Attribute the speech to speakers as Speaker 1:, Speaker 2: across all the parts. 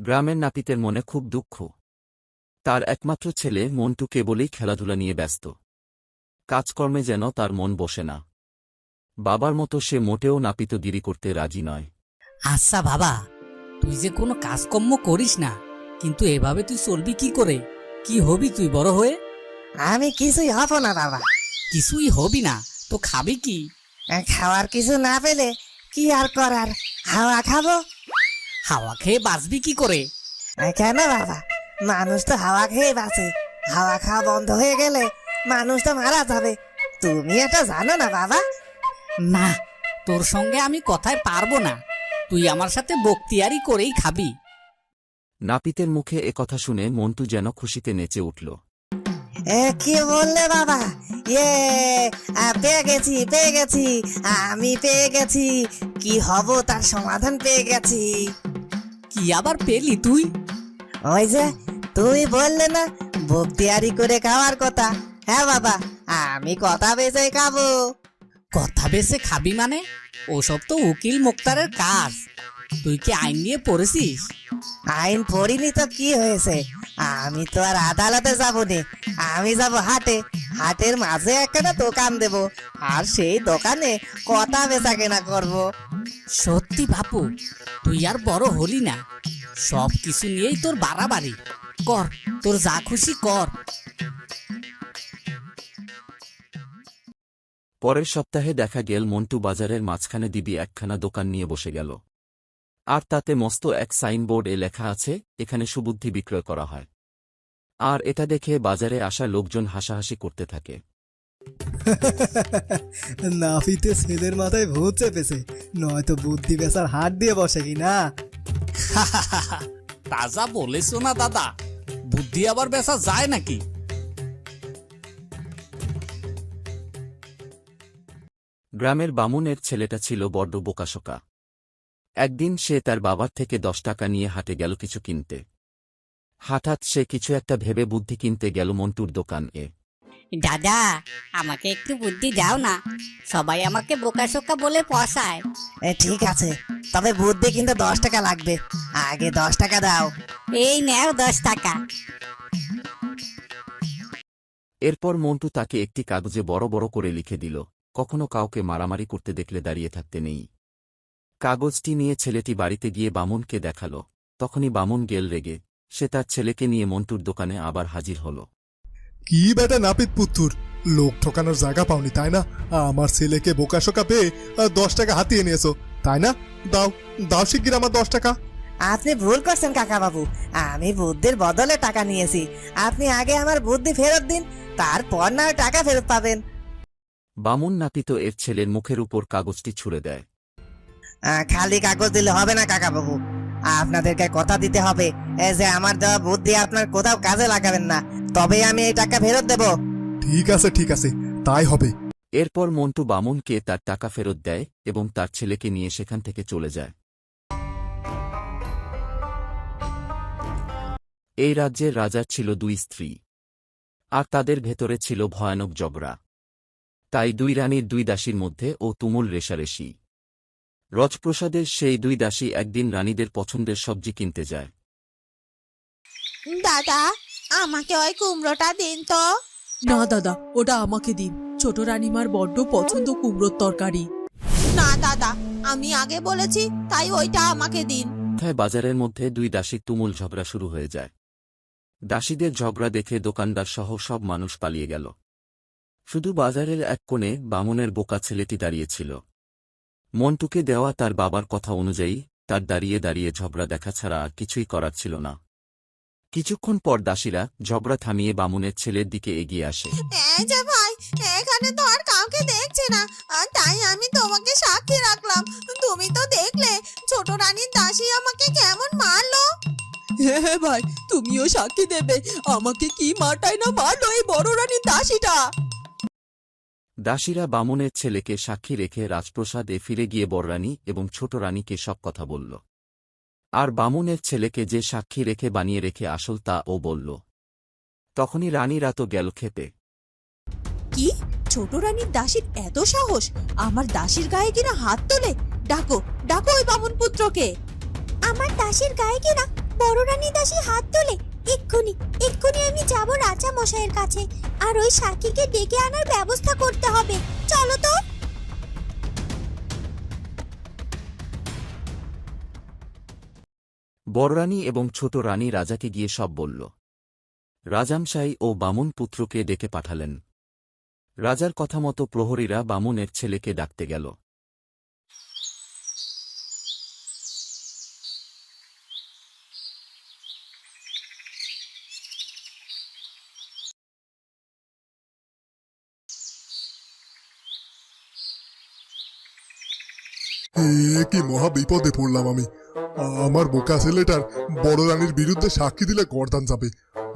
Speaker 1: গ্রামের নাপিতের মনে খুব দুঃখ। তার একমাত্র ছেলে মন্টু কেবলই খেলাধুলা নিয়ে ব্যস্ত। কাজকর্মে যেন তার মন বসে না। বাবার মতো সে মোটেও নাপিতগিরি করতে রাজি নয়।
Speaker 2: আচ্ছা বাবা, তুই যে কোনো কাজকর্ম করিস না, কিন্তু এভাবে তুই চলবি কি করে? কি হবি তুই বড় হয়ে?
Speaker 3: আমি কিছুই হব না বাবা।
Speaker 2: কিছুই হবি না তো খাবি কি?
Speaker 3: খাওয়ার কিছু না পেলে কি আর করার, হাওয়া খাবো।
Speaker 2: হাওয়া খেয়ে বাঁচবি কি করে?
Speaker 3: কেন বাবা, মানুষ তো হাওয়া খেয়ে বাঁচে। হাওয়া খাওয়া বন্ধ হয়ে গেলে মানুষ তো মারা যাবে। তুমি এটা জানো না বাবা?
Speaker 2: না, তোর সঙ্গে আমি কথায় পারবো না। তুই আমার সাথে বক্তিয়ারি করেই খাবি।
Speaker 1: নাপিতের মুখে একথা শুনে মন্টু যেন খুশিতে নেচে উঠল।
Speaker 3: কি বললে বাবা? ইয়ে, পেয়ে গেছি পেয়ে গেছি, আমি পেয়ে গেছি। কি হব তার সমাধান পেয়ে গেছি।
Speaker 2: কি আবার পেলি তুই?
Speaker 3: ওই যে তুমি বললে না বক্তিয়ারি করে খাওয়ার কথা। হ্যাঁ বাবা, আমি কথা বেঁচে খাবো।
Speaker 2: কথা বেছে খাবি মানে? ওসব তো উকিল মোক্তারের কাজ। তুই কি আইন নিয়ে পড়েছিস?
Speaker 3: আইন পড়িনি তো কি হয়েছে? আমি তো আর আদালতে যাবো নে, আমি যাব হাটে। হাটের মাঝে একটা দোকান দেব, আর সেই দোকানে কথা বেচা কেনা করবো।
Speaker 2: সত্যি বাপু, তুই আর বড় হলি না। সব কিছু নিয়েই তোর বাড়াবাড়ি। কর, তোর যা খুশি কর।
Speaker 1: পরের সপ্তাহে দেখা গেল মন্টু বাজারের মাঝখানে দিবি একখানা দোকান নিয়ে বসে গেল। আর তাতে মস্ত এক সাইনবোর্ডে লেখা আছে, এখানে সুবুদ্ধি বিক্রয় করা হয়। আর এটা দেখে বাজারে আসা লোকজন হাসাহাসি করতে থাকে।
Speaker 4: নাপিতে ছেলের মাথায় ভূত চেপেছে, নয়তো বুদ্ধি বেচার হাত দিয়ে বসে কিনা।
Speaker 2: তাজা বলেছো না দাদা, বুদ্ধি আবার বেচা যায় নাকি?
Speaker 1: গ্রামের বামুনের ছেলেটা ছিল বড্ড বোকাশোকা। একদিন সে তার বাবার থেকে 10 টাকা নিয়ে হাটে গেল কিছু কিনতে। হঠাৎ সে কিছু একটা ভেবে বুদ্ধি কিনতে গেল মন্টুর দোকানে।
Speaker 5: দাদা, আমাকে একটু বুদ্ধি দাও না, সবাই আমাকে বোকাশোকা বলে পসায়।
Speaker 3: ঠিক আছে, তবে বুদ্ধি কিন্তু 10 টাকা লাগবে। আগে 10 টাকা দাও।
Speaker 5: এই নেও 10 টাকা।
Speaker 1: এরপর মন্টু তাকে একটি কাগজে বড় বড় করে লিখে দিল, কখনো কাউকে মারামারি করতে দেখলে দাঁড়িয়ে থাকতে নেই। কাগজটি নিয়ে ছেলেটি বাড়িতে গিয়ে বামুনকে দেখাল। তখনই বামুন গেল রেগে। সে তার ছেলেকে নিয়ে মন্টুর দোকানে আবার হাজির হল।
Speaker 6: কি বেটা নাপিত পুত্তুর, লোক ঠকানোর জায়গা পাওনি তাই না? আমার ছেলেকে বোকাশোকা পেয়ে 10 টাকা হাতিয়ে নিয়েছো তাই না? দাও দাও শিগগির আমার 10 টাকা।
Speaker 3: আপনি ভুল করছেন কাকা বাবু, আমি বুদ্ধির বদলে টাকা নিয়েছি। আপনি আগে আমার বুদ্ধি ফেরত দিন, তারপর না হয় টাকা ফেরত পাবেন।
Speaker 1: বামুন নাপিত এর ছেলের মুখের উপর কাগজটি ছুঁড়ে দেয়।
Speaker 3: খালি কাগজ দিলে হবে না কাকা বাবু, আপনাদেরকে কথা দিতে হবে যে আমার দেওয়া বুদ্ধি আপনার কোথাও কাজে লাগাবেন না, তবে আমি এই টাকা ফেরত দেব।
Speaker 6: ঠিক আছে তাই হবে।
Speaker 1: এরপর মন্টু বামুনকে তার টাকা ফেরত দেয় এবং তার ছেলেকে নিয়ে সেখান থেকে চলে যায়। এই রাজ্যের রাজার ছিল 2 স্ত্রী, আর তাদের ভেতরে ছিল ভয়ানক ঝগড়া। তাই 2 রানীর 2 দাসীর মধ্যে ও তুমুল রেষারেষি। রজপ্রসাদের সেই 2 দাসী একদিন রানীদের পছন্দের সবজি কিনতে যায়।
Speaker 7: দাদা, আমাকে ওই কুমড়োটা দিন তো।
Speaker 8: না দাদা, ওটা আমাকে দিন। ছোট রানীমার বড্ড পছন্দ কুমড়োর তরকারি।
Speaker 7: না দাদা, আমি আগে বলেছি, তাই ওইটা আমাকে দিন।
Speaker 1: কোথায় বাজারের মধ্যে 2 দাসীর তুমুল ঝগড়া শুরু হয়ে যায়। দাসীদের ঝগড়া দেখে দোকানদার সহ সব মানুষ পালিয়ে গেল। শুধু বাজারের এক কোণে বামুনের বোকা ছেলেটি দাঁড়িয়েছিল। মন্টুকে দেওয়া তার বাবার কথা অনুযায়ী তার দাঁড়িয়ে দাঁড়িয়ে ঝগড়া দেখা ছাড়া আর কিছুই করার ছিল না। কিছুক্ষণ পর দাসীরা ঝগড়া থামিয়ে বামুনের ছেলের দিকে এগিয়ে আসে।
Speaker 7: এই যে ভাই, এখানে তো আর কাউকে দেখছে না, তাই আমি তোমাকে সাক্ষী রাখলাম। তুমি তো দেখলে ছোট রানীর দাসী আমাকে কেমন মারলো।
Speaker 8: হ্যাঁ ভাই, তুমিও সাক্ষী দেবে। আমাকে কি মারটাই না মারলো এই বড় রানীর দাসীটা।
Speaker 1: দাসীরা বামুনের ছেলেকে সাক্ষী রেখে রাজপ্রসাদে ফিরে গিয়ে বড়রানী এবং ছোট রানীকে সব কথা বলল। আর বামুনের ছেলেকে যে সাক্ষী রেখে বানিয়ে রেখে আসল তা ও বলল। তখনই রানীরা তো গেল খেপে।
Speaker 8: কি, ছোট রানীর দাসীর এত সাহস আমার দাসীর গায়ে কিনা হাত তোলে? ডাকো ডাকো ওই বামুন পুত্রকে।
Speaker 7: আমার দাসীর গায়ে কিনা বড় রানী দাসী হাত তোলে। এক্ষুনি এক্ষুনি আমি যাব রাজা মশাইয়ের কাছে, আর ওই সাকিকে ডেকে আনার ব্যবস্থা করতে হবে। চলো তো।
Speaker 1: বড়রানী এবং ছোট রানী রাজাকে গিয়ে সব বলল। রাজামশাই ও বামুন পুত্রকে ডেকে পাঠালেন। রাজার কথা মতো প্রহরীরা বামুনের ছেলেকে ডাকতে গেল।
Speaker 6: এ কি মহা বিপদে পড়লাম আমি। আমার বোকা ছেলেটার বড় রানীর বিরুদ্ধে সাক্ষী দিলে গর্দান যাবে,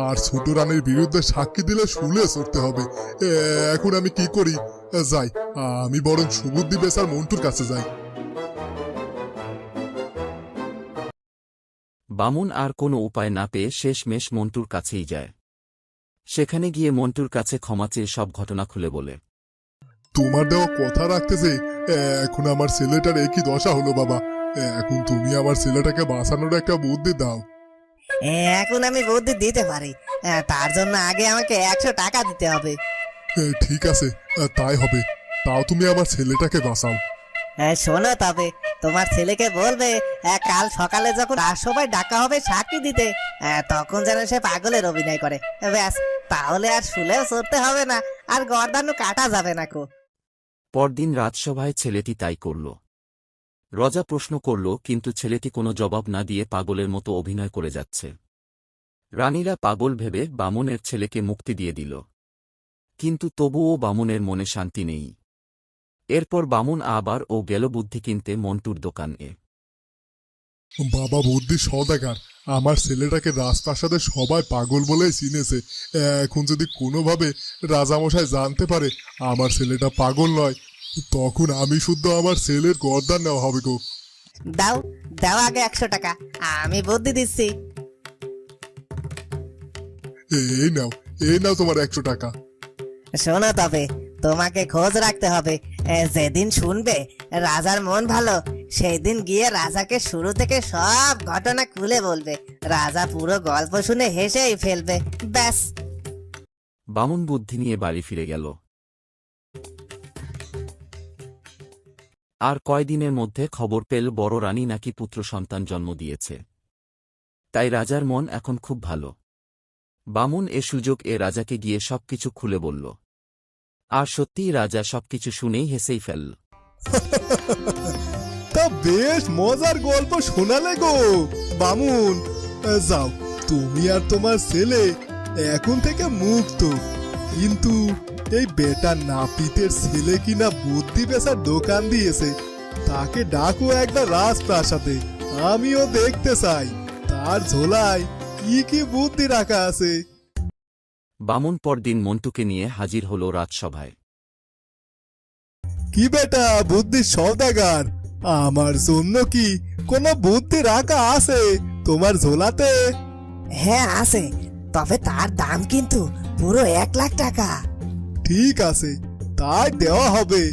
Speaker 6: আর ছোট রানীর বিরুদ্ধে সাক্ষী দিলে শুলে চড়তে হবে। এখন আমি কি করি? যাই, আমি বরং সুবুদ্ধি বেচার মন্টুর কাছে যাই।
Speaker 1: বামুন আর কোনো উপায় না পেয়ে শেষমেশ মন্টুর কাছেই যায়। সেখানে গিয়ে মন্টুর কাছে ক্ষমা চেয়ে সব ঘটনা খুলে বলে।
Speaker 6: তোমার দেওয়া কথা রাখতেছে, এখন আমার ছেলেটার একই দশা হলো বাবা। এখন তুমি আমার ছেলেটাকে বাঁচানোর একটা বুদ্ধি দাও।
Speaker 3: এখন আমি বুদ্ধি দিতে পারি, তার জন্য আগে আমাকে 100 টাকা দিতে হবে।
Speaker 6: ঠিক আছে, তাই হবে। তাও তুমি আমার ছেলেটাকে বাঁচাও।
Speaker 3: শোনো, তবে তোমার ছেলেকে বলবে কাল সকালে যখন রাজসভায় ডাকা হবে সাক্ষী দিতে, তখন যেন সে পাগলের অভিনয় করে। ব্যাস, তাহলে আর শুলেও চড়তে হবে না, আর গর্দানও কাটা যাবে না কো।
Speaker 1: পরদিন রাজসভায় ছেলেটি তাই করল। রাজা প্রশ্ন করল, কিন্তু ছেলেটি কোনো জবাব না দিয়ে পাগলের মতো অভিনয় করে যাচ্ছে। রানীরা পাগল ভেবে বামুনের ছেলেকে মুক্তি দিয়ে দিল, কিন্তু তবুও বামুনের মনে শান্তি নেই। এরপর বামুন আবার গেল বুদ্ধি কিনতে মন্টুর দোকানে।
Speaker 6: বাবা বুদ্ধি সওদাগার, আমার ছেলেটাকে রাজপ্রাসাদে সবাই পাগল বলেই চিনেছে। এখন যদি কোনোভাবে রাজামশাই জানতে পারে আমার ছেলেটা পাগল নয়, তখন আমি শুদ্ধ আমার ছেলের গর্দান নেওয়া হবে গো।
Speaker 3: দাও দাও আগে 100 টাকা, আমি বুদ্ধি দিচ্ছি।
Speaker 6: এই নাও, এই নাও তোমার 100 টাকা।
Speaker 3: শোনো, তবে তোমাকে খোঁজ রাখতে হবে। যেদিন শুনবে রাজার মন ভালো, সেই দিন গিয়ে রাজাকে শুরু থেকে সব ঘটনা খুলে বলবে। রাজা পুরো গল্প শুনে হেসেই ফেলবে। ব্যাস।
Speaker 1: বামুন বুদ্ধি নিয়ে বাড়ি ফিরে গেল। আর কয়দিনের মধ্যে খবর পেল বড় রানী নাকি পুত্র সন্তান জন্ম দিয়েছে। তাই রাজার মন এখন খুব ভালো। বামুন সুযোগ রাজাকে গিয়ে সবকিছু খুলে বলল। আর সত্যিই রাজা সবকিছু শুনেই হেসেই ফেলল।
Speaker 6: তা বেশ মজার গল্প শোনালে গো বামুন। যাও, তুমি আর তোমার ছেলে এখন থেকে মুক্ত। কিন্তু এই বেটা নাপিতের ছেলে কিনা বুদ্ধি বেচার দোকান দিয়েছে, তাকে ডাকো একবার রাজপ্রাসাদে, আমিও দেখতে চাই তার ঝোলায় কি কি বুদ্ধি রাখা আছে।
Speaker 1: বামুন পরদিন মন্টুকে নিয়ে হাজির হল রাজসভায়।
Speaker 6: কি বেটা বুদ্ধির সওদাগার, আমার জন্য কি কোনো বুদ্ধি রাখা আছে তোমার ঝোলাতে?
Speaker 3: হ্যাঁ আছে, তবে তার দাম কিন্তু পুরো 1 লাখ টাকা।
Speaker 6: ঠিক আছে, তাই দেওয়া হবে,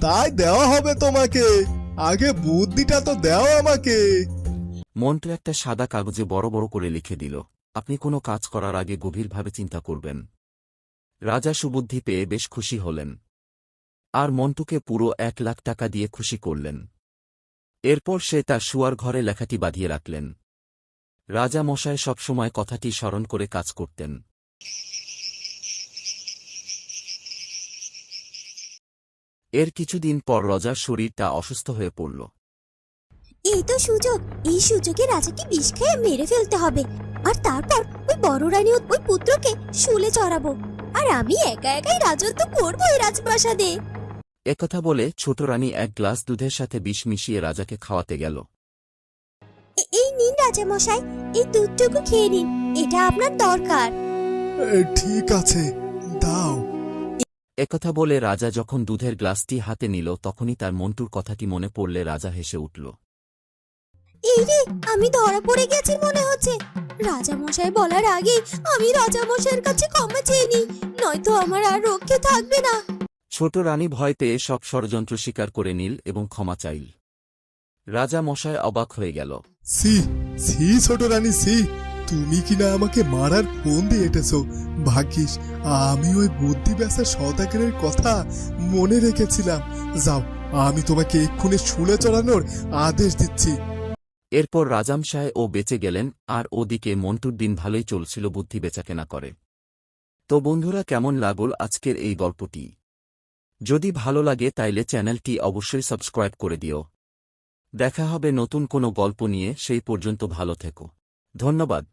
Speaker 6: তাই দেওয়া হবে তোমাকে। আগে বুদ্ধিটা তো দাও আমাকে।
Speaker 1: মন্টু একটা সাদা কাগজে বড় বড় করে লিখে দিল, আপনি কোনো কাজ করার আগে গভীরভাবে চিন্তা করবেন। রাজা সুবুদ্ধি পেয়ে বেশ খুশি হলেন, আর মন্টুকে পুরো 1 লাখ টাকা দিয়ে খুশি করলেন। এরপর সে তার শুয়ার ঘরে লেখাটি বাঁধিয়ে রাখলেন। রাজা মশাই সবসময় কথাটি স্মরণ করে কাজ করতেন। এর কিছুদিন পর রাজার শরীরটা অসুস্থ হয়ে পড়ল।
Speaker 7: এই তো সুযোগ, এই সুযোগে রাজাকে বিষ খেয়ে মেরে ফেলতে হবে, আর তারপর ওই বড় রানী ও ওই পুত্রকে শুলে চড়াবো, আর আমি একা একাই রাজত্ব করবো এই রাজপ্রাসাদে।
Speaker 1: একথা বলে ছোট রানী 1 গ্লাস দুধের সাথে বিষ মিশিয়ে রাজাকে খাওয়াতে গেল।
Speaker 7: এই নিন রাজা মশাই, এই দুধটুকু খেয়ে নিন, এটা আপনার দরকার।
Speaker 6: ঠিক আছে, দাও।
Speaker 1: একথা বলে রাজা যখন দুধের গ্লাসটি হাতে নিল, তখনই তার মন্টুর কথাটি মনে পড়লে রাজা হেসে উঠল।
Speaker 7: এই রে, আমি ধরা পড়ে গেছি মনে হচ্ছে। রাজা মশাই বলার আগে আমি রাজা মশাইয়ের কাছে ক্ষমা চেয়ে নিই, নয়তো আমার আর রক্ষে থাকবে না।
Speaker 1: ছোট রানী ভয় পেয়ে সব ষড়যন্ত্র স্বীকার করে নিল এবং ক্ষমা চাইল। রাজা মশাই অবাক হয়ে গেল।
Speaker 6: সি সি ছোট রানী সি, তুমি কিনা আমাকে মারার ফোন দিয়ে এটেছো। ভাগ্যিস আমি ওই বুদ্ধি বেচার সওদাগরের কথা মনে রেখেছিলাম। যাও, আমি তোমাকে এক্ষুনি শুলে চড়ানোর আদেশ দিচ্ছি।
Speaker 1: এরপর রাজামশায় ও বেঁচে গেলেন, আর ওদিকে মন্টুর দিন ভালোই চলছিল বুদ্ধি বেচাকেনা করে। তো বন্ধুরা, কেমন লাগল আজকের এই গল্পটি? যদি ভালো লাগে তাইলে চ্যানেলটি অবশ্যই সাবস্ক্রাইব করে দিও। দেখা হবে নতুন কোনো গল্প নিয়ে, সেই পর্যন্ত ভালো থেকো। ধন্যবাদ।